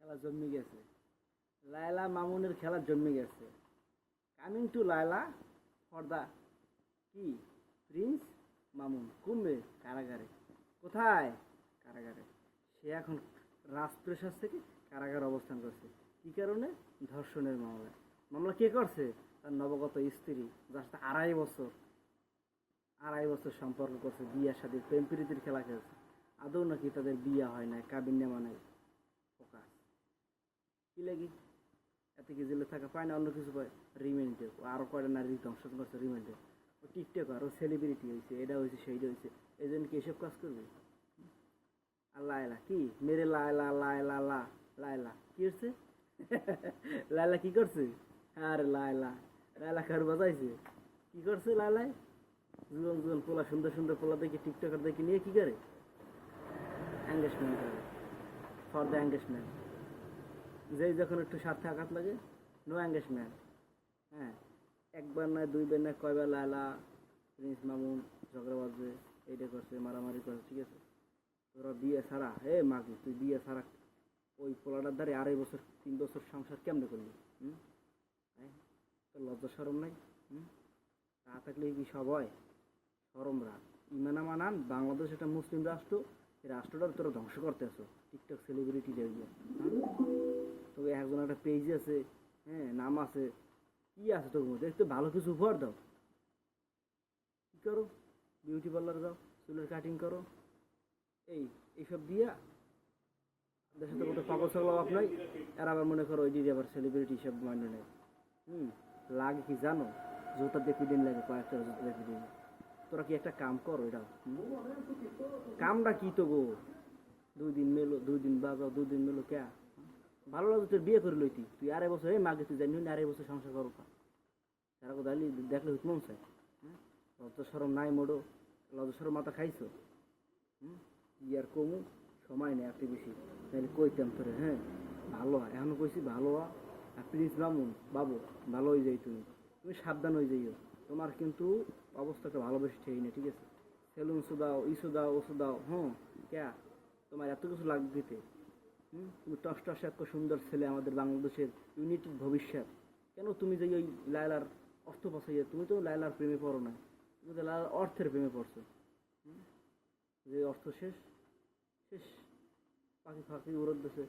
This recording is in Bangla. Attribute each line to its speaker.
Speaker 1: খেলা জন্মে গেছে। লায়লা মামুনের খেলা জন্মে গেছে। Coming to Laila for the কি প্রিন্স মামুন কুমবে কারাগারে। কোথায়? কারাগারে। সে এখন রাজপ্রাসাদ থেকে কারাগারে অবস্থান করছে। কি কারণে? ধর্ষণের মামলায়। মামলা কে করছে? তার নবগত স্ত্রী, যার সাথে 2.5 বছর সম্পর্ক করছে, বিয়ের সাথে প্রেম প্রীতির খেলা খেলছে। আদৌ নাকি তাদের বিয়ে হয় নাই, কাবিন্যামা নাই। ফোকাস কি লাগি এত কি জেলে থাকা পায় না, অন্য কিছু পায়? রিমেন্ডে আরো কয়টা নারী ধ্বংস করছে রিমেন্ডে। ও টিকটক আর ও সেলিব্রিটি হয়েছে, এটা হয়েছে সেইটা হয়েছে, এই জন্য কি এসব কাজ করবে? আর লায়লা কি মেরে লায়লা লায়লা লা লায়লা কি হচ্ছে? লায়লা কি করছে? আরে লায়লা লায়লা কার বাজাইছে? কি করছে লায়লায়? জুয়ান জুয়ান পোলা, সুন্দর সুন্দর পোলা দেখে, টিকটকার দেখে নিয়ে কি করে? এঙ্গেজমেন্ট করে, ফর দ্য এঙ্গেজমেন্ট। যেই যখন একটু স্বার্থে আঘাত লাগে, নো এঙ্গেজমেন্ট। হ্যাঁ, একবার নয় দুইবার নয়, কয়বার লায়লা প্রিন্স মামুন ঝগড়া বাজবে, এইটা করছে, মারামারি করছে, ঠিক আছে? তোরা বিয়ে ছাড়া, হে মাগি তুই বিয়ে ছাড়া ওই পোলাটার দ্বারে 2.5 বছর 3 বছর সংসার কেমনে করলি? হুম, তোর লজ্জা সরম নাই? হুম, তা থাকলে কি সব হয়? সরম রাখ, ইমানা মানান। বাংলাদেশ একটা মুসলিম রাষ্ট্র, এই রাষ্ট্রটার তোরা ধ্বংস করতে আসো টিকটক সেলিব্রিটি দেখবে। তবে একজন একটা পেজ আছে, হ্যাঁ, নাম আছে, কি আছে তোর মধ্যে? একটু ভালো কিছু উপহার দাও। কি করো? বিউটি পার্লার যাও, চুলের কাটিং করো, এইসব দিয়া দেশে তো কত পাগল ছাগল অভাব নাই। আর আবার মনে করো ওই দিদি আবার সেলিব্রিটি সব মানে নেই। হুম, লাগে কি জানো? জুতা দিয়ে পিডিন লাগে, কয়েকটা জুতা দিয়ে পিডিন। তোরা কি একটা কাম করো এটা? কামটা কি তো গো? 2 দিন মেলো, 2 দিন বাজাও, 2 দিন মেলো কে? ভালো লাগে তোর বিয়ে করে লইতি, তুই 2.5 বছর, এই মাগে তুই জানি 2.5 বছর সংসার করো কা? তারা কোথায় দেখলে হুত মন চায়? হ্যাঁ, লজ্জা সরম নাই মোড়ো? লজ্জা সরম মাথা খাইছো? হুম, ইয়ার কমু সময় নেই এত বেশি, তাহলে কইতাম তোরে। হ্যাঁ, ভালো হয়, এখনো কইছি ভালো হ। আর প্লিজ মামুন বাবু, ভালো হয়ে যাই, তুমি তুমি সাবধান হয়ে যাইও। তোমার কিন্তু অবস্থাটা ভালোবেসে ঠিক না, ঠিক আছে? সেলুন দাও, ইস্যু দাও, ওষুধ দাও। হ্যাঁ, কে তোমার এত কিছু লাগবে দিতে? তুমি টস টস এত সুন্দর ছেলে, আমাদের বাংলাদেশের ইউনিটির ভবিষ্যৎ। কেন তুমি যে ওই লায়লার অর্থ পাচাইয়া, তুমি তো লায়লার প্রেমে পড়ো না, তুমি তো লায়লার অর্থের প্রেমে পড়ছো। যে অর্থ শেষ শেষ, পাখি ফাঁকি উড়ত দেশে।